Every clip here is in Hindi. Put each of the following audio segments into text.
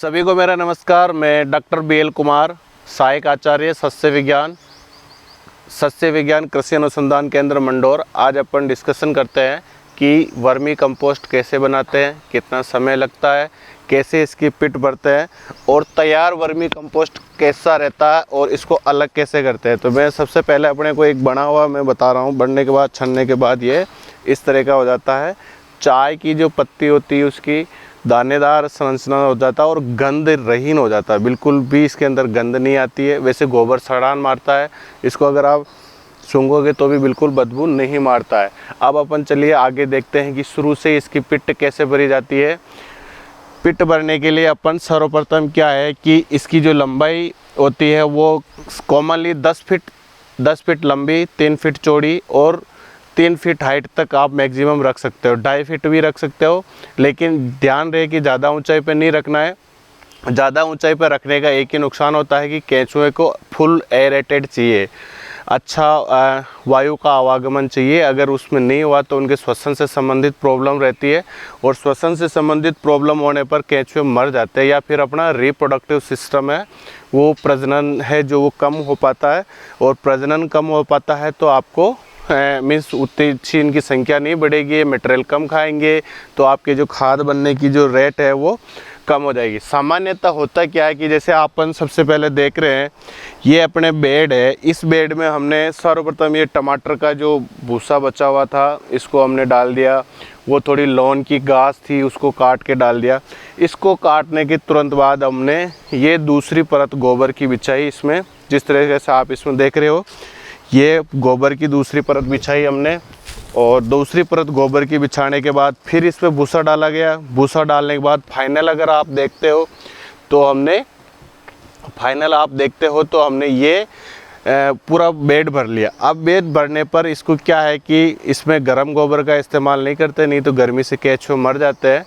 सभी को मेरा नमस्कार। मैं डॉक्टर BL कुमार, सहायक आचार्य सस्य विज्ञान कृषि अनुसंधान केंद्र मंडोर। आज अपन डिस्कशन करते हैं कि वर्मी कंपोस्ट कैसे बनाते हैं, कितना समय लगता है, कैसे इसकी पिट भरते हैं और तैयार वर्मी कंपोस्ट कैसा रहता है और इसको अलग कैसे करते हैं। तो मैं सबसे पहले अपने को एक बना हुआ मैं बता रहा हूँ। बनने के बाद, छनने के बाद ये इस तरह का हो जाता है। चाय की जो पत्ती होती है उसकी दानेदार संरचना हो जाता है और गंध रहीन हो जाता है, बिल्कुल भी इसके अंदर गंध नहीं आती है। वैसे गोबर सड़ान मारता है, इसको अगर आप सूंघोगे तो भी बिल्कुल बदबू नहीं मारता है। अब अपन चलिए आगे देखते हैं कि शुरू से इसकी पिट कैसे भरी जाती है। पिट भरने के लिए अपन सर्वप्रथम क्या है कि इसकी जो लंबाई होती है वो कॉमनली 10 फीट लंबी, 3 फीट चौड़ी और 3 फीट हाइट तक आप मैक्सिमम रख सकते हो। 2.5 फीट भी रख सकते हो, लेकिन ध्यान रहे कि ज़्यादा ऊंचाई पे नहीं रखना है। ज़्यादा ऊंचाई पर रखने का एक ही नुकसान होता है कि केंचुए को फुल एरेटेड चाहिए, अच्छा वायु का आवागमन चाहिए। अगर उसमें नहीं हुआ तो उनके श्वसन से संबंधित प्रॉब्लम रहती है और श्वसन से संबंधित प्रॉब्लम होने पर केंचुए मर जाते हैं या फिर अपना रिप्रोडक्टिव सिस्टम है वो प्रजनन है जो वो कम हो पाता है। और प्रजनन कम हो पाता है तो आपको मीन्स उतनी अच्छी इनकी संख्या नहीं बढ़ेगी, मटेरियल कम खाएंगे तो आपके जो खाद बनने की जो रेट है वो कम हो जाएगी। सामान्यतः होता क्या है कि जैसे अपन सबसे पहले देख रहे हैं ये अपने बेड है। इस बेड में हमने सर्वप्रथम ये टमाटर का जो भूसा बचा हुआ था इसको हमने डाल दिया। वो थोड़ी लॉन की घास थी उसको काट के डाल दिया। इसको काटने के तुरंत बाद हमने ये दूसरी परत गोबर की बिछाई इसमें, जिस तरीके से आप इसमें देख रहे हो ये गोबर की दूसरी परत बिछाई हमने। और दूसरी परत गोबर की बिछाने के बाद फिर इस पर भूसा डाला गया। भूसा डालने के बाद फाइनल अगर आप देखते हो तो हमने ये पूरा बेड भर लिया। अब बेड भरने पर इसको क्या है कि इसमें गर्म गोबर का इस्तेमाल नहीं करते, नहीं तो गर्मी से केंचुए मर जाते हैं।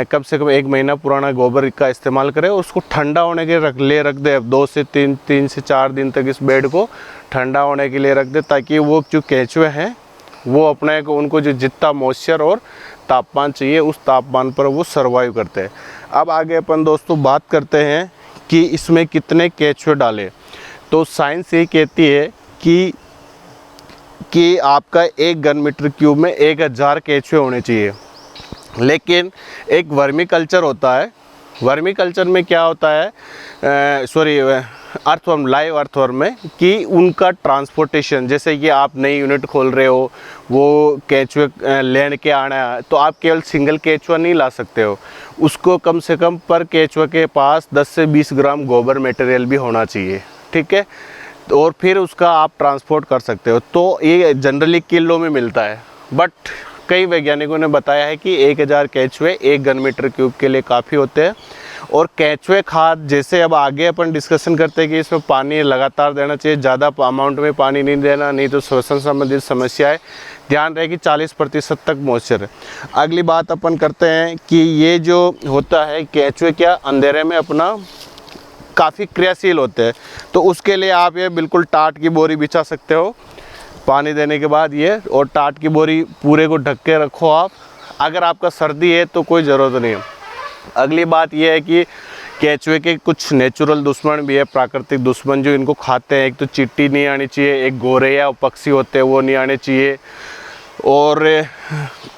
कम से कम 1 महीना पुराना गोबर का इस्तेमाल करें। उसको ठंडा होने के रख दे 2 से 3 से 4 दिन तक इस बेड को ठंडा होने के लिए रख दे, ताकि वो जो केंचुए हैं वो अपने को उनको जो जितना मॉइस्चर और तापमान चाहिए उस तापमान पर वो सर्वाइव करते हैं। अब आगे अपन दोस्तों बात करते हैं कि इसमें कितने केंचुए डालें। तो साइंस ये कहती है कि आपका 1 घन मीटर क्यूब में 1000 केंचुए होने चाहिए। लेकिन एक वर्मी कल्चर होता है। वर्मी कल्चर में क्या होता है, अर्थवर्म, लाइव अर्थवर्म में, कि उनका ट्रांसपोर्टेशन, जैसे कि आप नई यूनिट खोल रहे हो, वो केंचुए लेने के आना है तो आप केवल सिंगल केंचुआ नहीं ला सकते हो। उसको कम से कम पर केंचुआ के पास 10 से 20 ग्राम गोबर मटेरियल भी होना चाहिए, ठीक है। और फिर उसका आप ट्रांसपोर्ट कर सकते हो। तो ये जनरली किलो में मिलता है, बट कई वैज्ञानिकों ने बताया है कि 1000 केंचुए 1 घन मीटर क्यूब के लिए काफ़ी होते हैं। और केंचुए खाद, जैसे अब आगे अपन डिस्कशन करते हैं कि इसमें पानी लगातार देना चाहिए, ज़्यादा अमाउंट में पानी नहीं देना, नहीं तो श्वसन संबंधित समस्याएं। ध्यान रहे कि 40% तक मॉइस्चर है। अगली बात अपन करते हैं कि ये जो होता है केंचुए क्या अंधेरे में अपना काफ़ी क्रियाशील होते हैं, तो उसके लिए आप ये बिल्कुल टाट की बोरी बिछा सकते हो पानी देने के बाद ये, और टाट की बोरी पूरे को ढक के रखो आप। अगर आपका सर्दी है तो कोई ज़रूरत नहीं है। अगली बात ये है कि केंचुए के कुछ नेचुरल दुश्मन भी है, प्राकृतिक दुश्मन जो इनको खाते हैं। एक तो चींटी नहीं आनी चाहिए, एक गोरे या पक्षी होते हैं वो नहीं आने चाहिए, और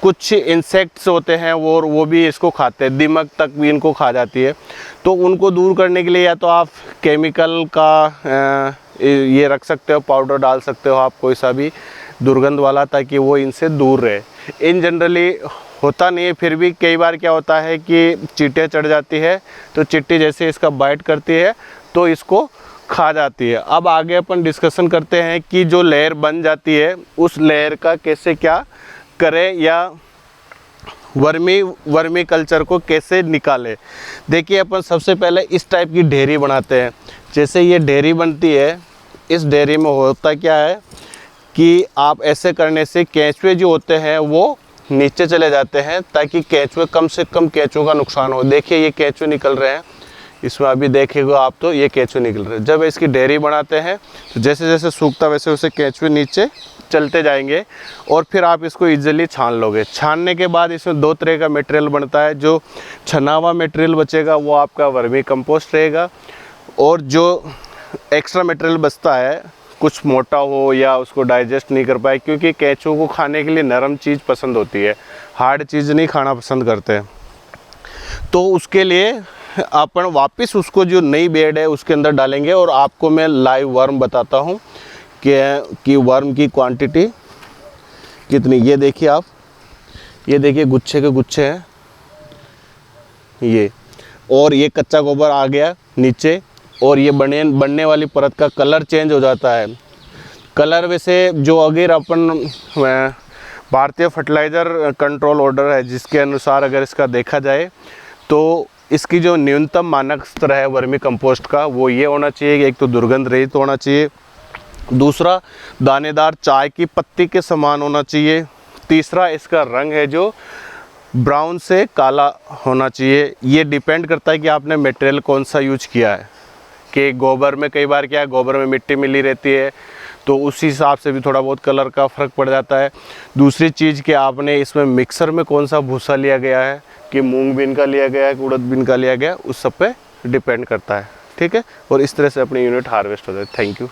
कुछ इंसेक्ट्स होते हैं वो भी इसको खाते हैं। दीमक तक भी इनको खा जाती है। तो उनको दूर करने के लिए या तो आप केमिकल का ये रख सकते हो, पाउडर डाल सकते हो आप कोई सा भी दुर्गंध वाला, ताकि वो इनसे दूर रहे। इन जनरली होता नहीं है, फिर भी कई बार क्या होता है कि चींटियाँ चढ़ जाती है, तो चींटी जैसे इसका बाइट करती है तो इसको खा जाती है। अब आगे अपन डिस्कशन करते हैं कि जो लेयर बन जाती है उस लेयर का कैसे क्या करें या वर्मी कल्चर को कैसे निकालें। देखिए अपन सबसे पहले इस टाइप की ढेरी बनाते हैं। जैसे ये ढेरी बनती है, इस ढेरी में होता क्या है कि आप ऐसे करने से केंचुए जो होते हैं वो नीचे चले जाते हैं, ताकि केंचुए कम से कम केंचुओं का नुकसान हो। देखिए ये केंचुए निकल रहे हैं, इसमें अभी देखेगा आप तो ये केंचुए निकल रहे हैं। जब इसकी डेयरी बनाते हैं तो जैसे जैसे सूखता वैसे वैसे केंचुए नीचे चलते जाएंगे और फिर आप इसको इजीली छान लोगे। छानने के बाद इसमें 2 तरह का मटेरियल बनता है। जो छना हुआ मटेरियल बचेगा वो आपका वर्मी कंपोस्ट रहेगा, और जो एक्स्ट्रा मटेरियल बचता है कुछ मोटा हो या उसको डाइजेस्ट नहीं कर पाए, क्योंकि केंचुओं को खाने के लिए नरम चीज़ पसंद होती है, हार्ड चीज़ नहीं खाना पसंद करते हैं। तो उसके लिए अपन वापस उसको जो नई बेड है उसके अंदर डालेंगे। और आपको मैं लाइव वर्म बताता हूँ कि वर्म की क्वांटिटी कितनी। ये देखिए आप, ये देखिए गुच्छे के गुच्छे हैं ये, और ये कच्चा गोबर आ गया नीचे, और ये बनने वाली परत का कलर चेंज हो जाता है। कलर वैसे जो अगर अपन भारतीय फर्टिलाइज़र कंट्रोल ऑर्डर है जिसके अनुसार अगर इसका देखा जाए तो इसकी जो न्यूनतम मानक स्तर है वर्मी कंपोस्ट का वो ये होना चाहिए कि एक तो दुर्गंध रहित होना चाहिए, दूसरा दानेदार चाय की पत्ती के समान होना चाहिए, तीसरा इसका रंग है जो ब्राउन से काला होना चाहिए। ये डिपेंड करता है कि आपने मटेरियल कौन सा यूज किया है, कि गोबर में कई बार क्या है, गोबर में मिट्टी मिली रहती है तो उस हिसाब से भी थोड़ा बहुत कलर का फ़र्क पड़ जाता है। दूसरी चीज़ कि आपने इसमें मिक्सर में कौन सा भूसा लिया गया है, कि मूंग बीन का लिया गया है, उड़द बीन का लिया गया, उस सब पे डिपेंड करता है। ठीक है, और इस तरह से अपनी यूनिट हार्वेस्ट हो जाए। Thank you.